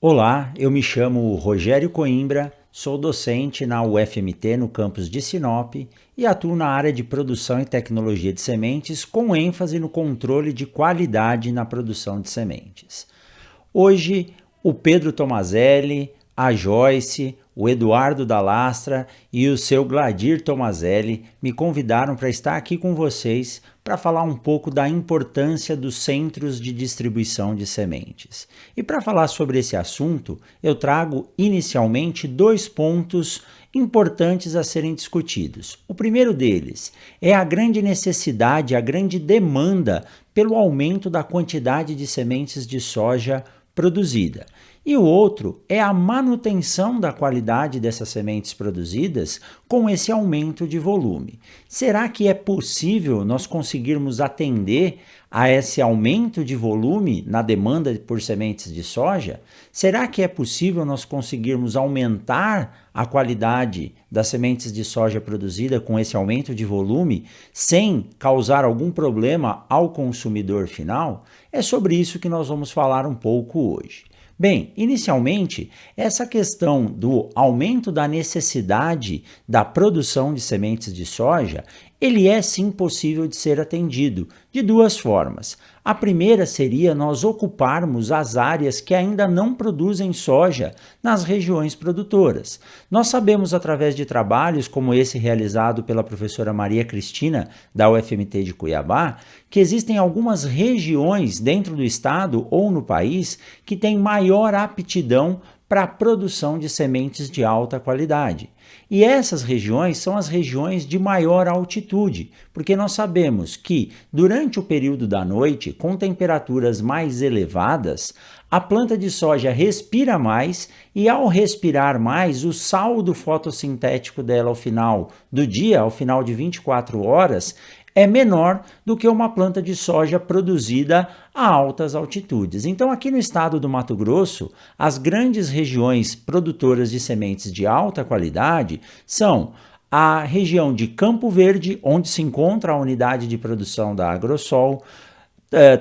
Olá, eu me chamo Rogério Coimbra, sou docente na UFMT no campus de Sinop e atuo na área de produção e tecnologia de sementes com ênfase no controle de qualidade na produção de sementes. Hoje, o Pedro Tomazelli, a Joyce, o Eduardo da Lastra e o seu Gladir Tomazelli me convidaram para estar aqui com vocês para falar um pouco da importância dos centros de distribuição de sementes. E para falar sobre esse assunto, eu trago inicialmente dois pontos importantes a serem discutidos. O primeiro deles é a grande necessidade, a grande demanda pelo aumento da quantidade de sementes de soja produzida. E o outro é a manutenção da qualidade dessas sementes produzidas com esse aumento de volume. Será que é possível nós conseguirmos atender a esse aumento de volume na demanda por sementes de soja? Será que é possível nós conseguirmos aumentar a qualidade das sementes de soja produzida com esse aumento de volume sem causar algum problema ao consumidor final? É sobre isso que nós vamos falar um pouco hoje. Bem, inicialmente, essa questão do aumento da necessidade da produção de sementes de soja, ele é sim possível de ser atendido de duas formas. A primeira seria nós ocuparmos as áreas que ainda não produzem soja nas regiões produtoras. Nós sabemos através de trabalhos como esse realizado pela professora Maria Cristina da UFMT de Cuiabá, que existem algumas regiões dentro do estado ou no país que têm maior aptidão para a produção de sementes de alta qualidade. E essas regiões são as regiões de maior altitude, porque nós sabemos que durante o período da noite, com temperaturas mais elevadas, a planta de soja respira mais e ao respirar mais, o saldo fotossintético dela ao final do dia, ao final de 24 horas, é menor do que uma planta de soja produzida a altas altitudes. Então, aqui no estado do Mato Grosso, as grandes regiões produtoras de sementes de alta qualidade são a região de Campo Verde, onde se encontra a unidade de produção da Agrosol,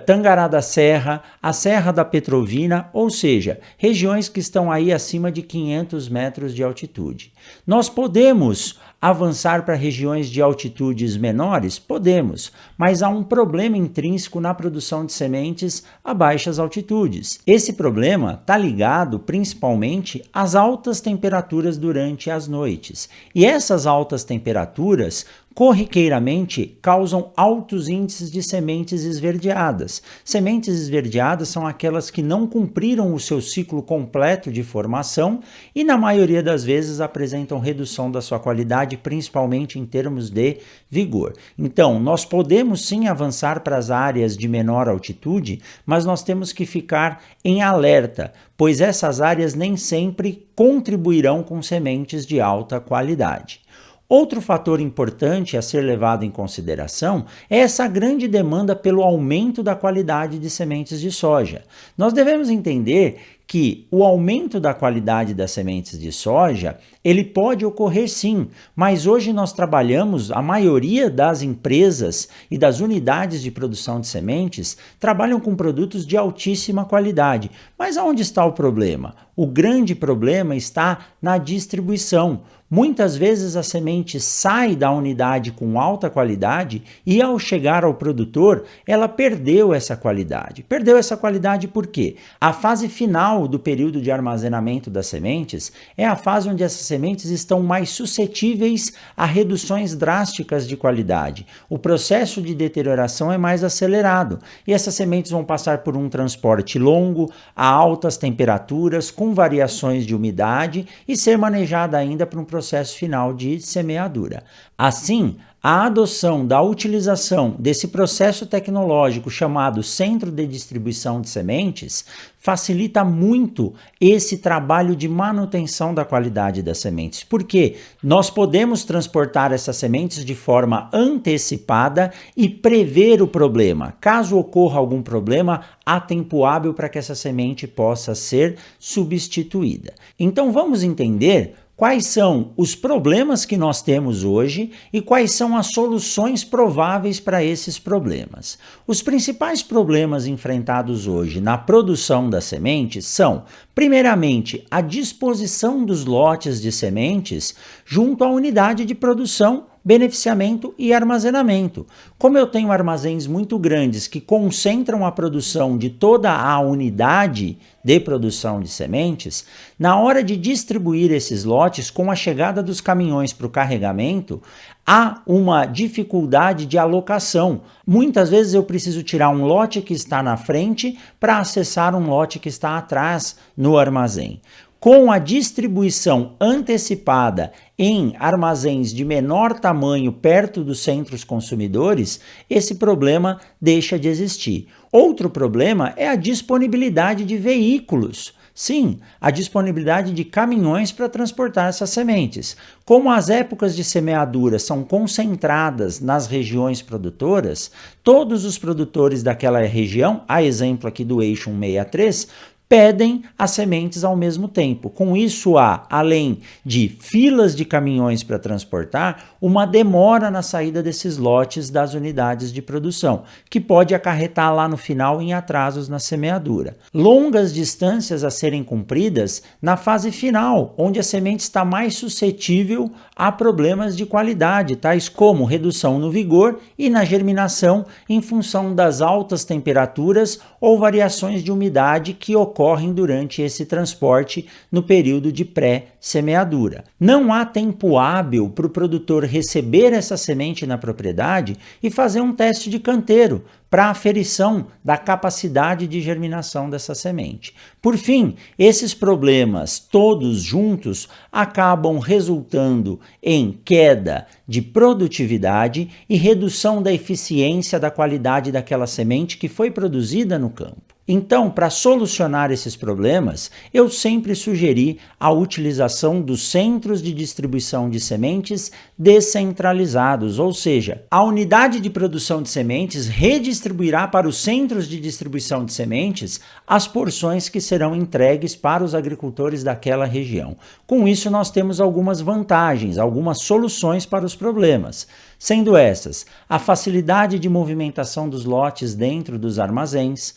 Tangará da Serra, a Serra da Petrovina, ou seja, regiões que estão aí acima de 500 metros de altitude. Nós podemos avançar para regiões de altitudes menores? Podemos, mas há um problema intrínseco na produção de sementes a baixas altitudes. Esse problema está ligado principalmente às altas temperaturas durante as noites. E essas altas temperaturas corriqueiramente causam altos índices de sementes esverdeadas. Sementes esverdeadas são aquelas que não cumpriram o seu ciclo completo de formação e, na maioria das vezes, apresentam redução da sua qualidade, principalmente em termos de vigor. Então, nós podemos sim avançar para as áreas de menor altitude, mas nós temos que ficar em alerta, pois essas áreas nem sempre contribuirão com sementes de alta qualidade. Outro fator importante a ser levado em consideração é essa grande demanda pelo aumento da qualidade de sementes de soja. Nós devemos entender que o aumento da qualidade das sementes de soja, ele pode ocorrer sim, mas hoje nós trabalhamos, a maioria das empresas e das unidades de produção de sementes trabalham com produtos de altíssima qualidade. Mas aonde está o problema? O grande problema está na distribuição. Muitas vezes a semente sai da unidade com alta qualidade e ao chegar ao produtor, ela perdeu essa qualidade. Perdeu essa qualidade por quê? A fase final do período de armazenamento das sementes é a fase onde essas sementes estão mais suscetíveis a reduções drásticas de qualidade. O processo de deterioração é mais acelerado e essas sementes vão passar por um transporte longo, a altas temperaturas, com variações de umidade e ser manejada ainda por um processo final de semeadura. Assim, a adoção da utilização desse processo tecnológico chamado Centro de Distribuição de Sementes facilita muito esse trabalho de manutenção da qualidade das sementes, porque nós podemos transportar essas sementes de forma antecipada e prever o problema. Caso ocorra algum problema, há tempo hábil para que essa semente possa ser substituída. Então vamos entender quais são os problemas que nós temos hoje e quais são as soluções prováveis para esses problemas. Os principais problemas enfrentados hoje na produção das sementes são, primeiramente, a disposição dos lotes de sementes junto à unidade de produção, beneficiamento e armazenamento. Como eu tenho armazéns muito grandes que concentram a produção de toda a unidade de produção de sementes, na hora de distribuir esses lotes, com a chegada dos caminhões para o carregamento, há uma dificuldade de alocação. Muitas vezes eu preciso tirar um lote que está na frente para acessar um lote que está atrás no armazém. Com a distribuição antecipada em armazéns de menor tamanho perto dos centros consumidores, esse problema deixa de existir. Outro problema é a disponibilidade de veículos. Sim, a disponibilidade de caminhões para transportar essas sementes. Como as épocas de semeadura são concentradas nas regiões produtoras, todos os produtores daquela região, a exemplo aqui do eixo 163, pedem as sementes ao mesmo tempo. Com isso, há, além de filas de caminhões para transportar, uma demora na saída desses lotes das unidades de produção, que pode acarretar lá no final em atrasos na semeadura. Longas distâncias a serem cumpridas na fase final, onde a semente está mais suscetível a problemas de qualidade, tais como redução no vigor e na germinação em função das altas temperaturas ou variações de umidade que ocorrem durante esse transporte no período de pré-semeadura. Não há tempo hábil para o produtor receber essa semente na propriedade e fazer um teste de canteiro para aferição da capacidade de germinação dessa semente. Por fim, esses problemas todos juntos acabam resultando em queda de produtividade e redução da eficiência da qualidade daquela semente que foi produzida no campo. Então, para solucionar esses problemas, eu sempre sugeri a utilização dos centros de distribuição de sementes descentralizados, ou seja, a unidade de produção de sementes redistribuirá para os centros de distribuição de sementes as porções que serão entregues para os agricultores daquela região. Com isso, nós temos algumas vantagens, algumas soluções para os problemas, sendo essas a facilidade de movimentação dos lotes dentro dos armazéns,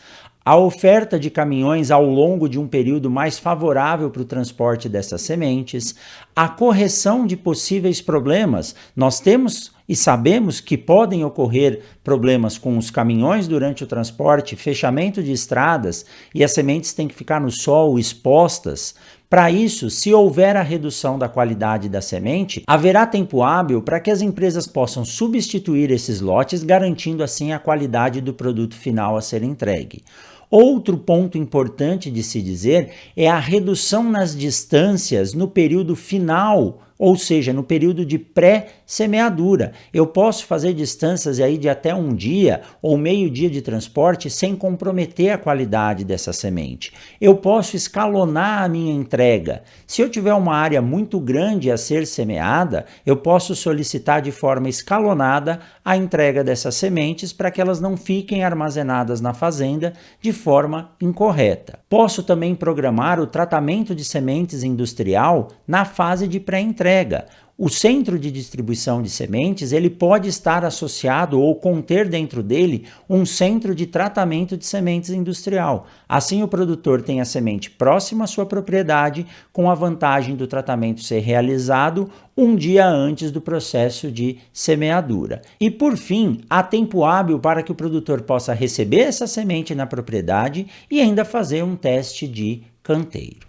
a oferta de caminhões ao longo de um período mais favorável para o transporte dessas sementes, a correção de possíveis problemas. Nós temos e sabemos que podem ocorrer problemas com os caminhões durante o transporte, fechamento de estradas e as sementes têm que ficar no sol expostas. Para isso, se houver a redução da qualidade da semente, haverá tempo hábil para que as empresas possam substituir esses lotes, garantindo assim a qualidade do produto final a ser entregue. Outro ponto importante de se dizer é a redução nas distâncias no período final, ou seja, no período de pré-semeadura. Eu posso fazer distâncias aí de até um dia ou meio dia de transporte sem comprometer a qualidade dessa semente. Eu posso escalonar a minha entrega. Se eu tiver uma área muito grande a ser semeada, eu posso solicitar de forma escalonada a entrega dessas sementes para que elas não fiquem armazenadas na fazenda de forma incorreta. Posso também programar o tratamento de sementes industrial na fase de pré-entrega. O centro de distribuição de sementes, ele pode estar associado ou conter dentro dele um centro de tratamento de sementes industrial. Assim, o produtor tem a semente próxima à sua propriedade, com a vantagem do tratamento ser realizado um dia antes do processo de semeadura. E, por fim, há tempo hábil para que o produtor possa receber essa semente na propriedade e ainda fazer um teste de canteiro.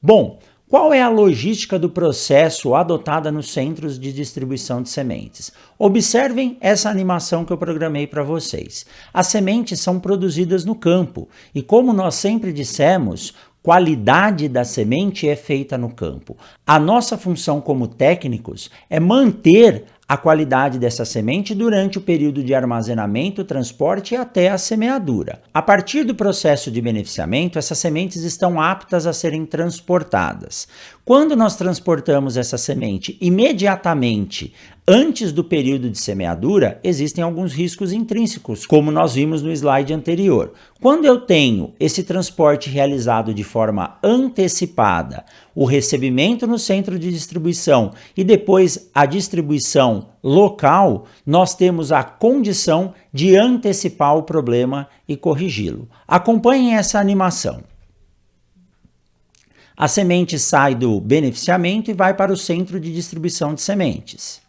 Bom, qual é a logística do processo adotada nos centros de distribuição de sementes? Observem essa animação que eu programei para vocês. As sementes são produzidas no campo e, como nós sempre dissemos, qualidade da semente é feita no campo. A nossa função como técnicos é manter a qualidade dessa semente durante o período de armazenamento, transporte e até a semeadura. A partir do processo de beneficiamento, essas sementes estão aptas a serem transportadas. Quando nós transportamos essa semente imediatamente Antes do período de semeadura, existem alguns riscos intrínsecos, como nós vimos no slide anterior. Quando eu tenho esse transporte realizado de forma antecipada, o recebimento no centro de distribuição e depois a distribuição local, nós temos a condição de antecipar o problema e corrigi-lo. Acompanhem essa animação. A semente sai do beneficiamento e vai para o centro de distribuição de sementes.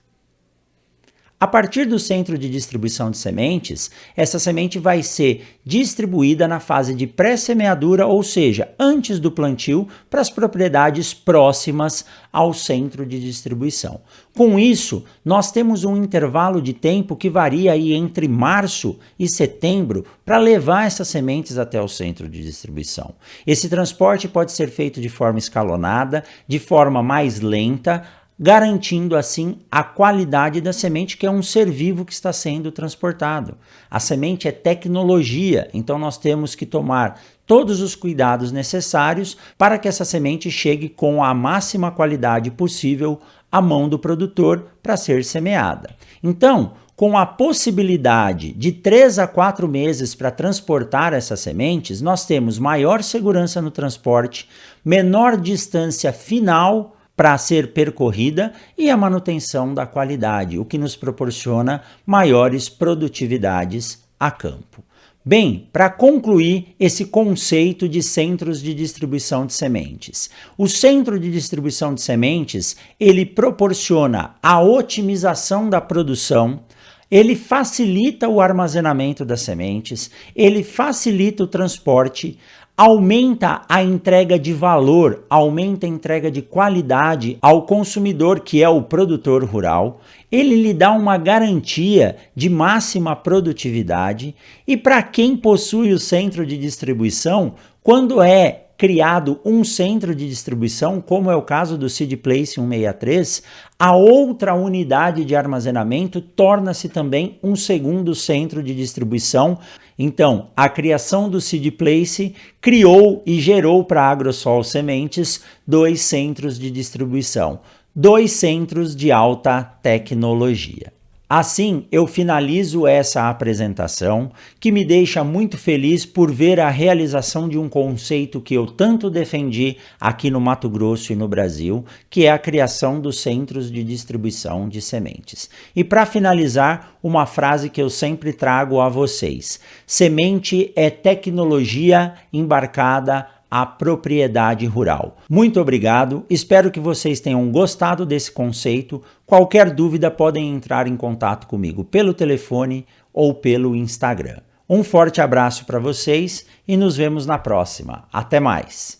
A partir do centro de distribuição de sementes, essa semente vai ser distribuída na fase de pré-semeadura, ou seja, antes do plantio, para as propriedades próximas ao centro de distribuição. Com isso, nós temos um intervalo de tempo que varia aí entre março e setembro para levar essas sementes até o centro de distribuição. Esse transporte pode ser feito de forma escalonada, de forma mais lenta, garantindo assim a qualidade da semente, que é um ser vivo que está sendo transportado. A semente é tecnologia, então nós temos que tomar todos os cuidados necessários para que essa semente chegue com a máxima qualidade possível à mão do produtor para ser semeada. Então, com a possibilidade de 3 a 4 meses para transportar essas sementes, nós temos maior segurança no transporte, menor distância final para ser percorrida e a manutenção da qualidade, o que nos proporciona maiores produtividades a campo. Bem, para concluir esse conceito de centros de distribuição de sementes. O centro de distribuição de sementes, ele proporciona a otimização da produção, ele facilita o armazenamento das sementes, ele facilita o transporte, aumenta a entrega de valor, aumenta a entrega de qualidade ao consumidor, que é o produtor rural. Ele lhe dá uma garantia de máxima produtividade e para quem possui o centro de distribuição, quando é criado um centro de distribuição, como é o caso do Seed Place 163, a outra unidade de armazenamento torna-se também um segundo centro de distribuição. Então, a criação do Seed Place criou e gerou para a Agrosol Sementes 2 centros de distribuição, 2 centros de alta tecnologia. Assim, eu finalizo essa apresentação, que me deixa muito feliz por ver a realização de um conceito que eu tanto defendi aqui no Mato Grosso e no Brasil, que é a criação dos centros de distribuição de sementes. E para finalizar, uma frase que eu sempre trago a vocês: semente é tecnologia embarcada à propriedade rural. Muito obrigado, espero que vocês tenham gostado desse conceito. Qualquer dúvida podem entrar em contato comigo pelo telefone ou pelo Instagram. Um forte abraço para vocês e nos vemos na próxima. Até mais!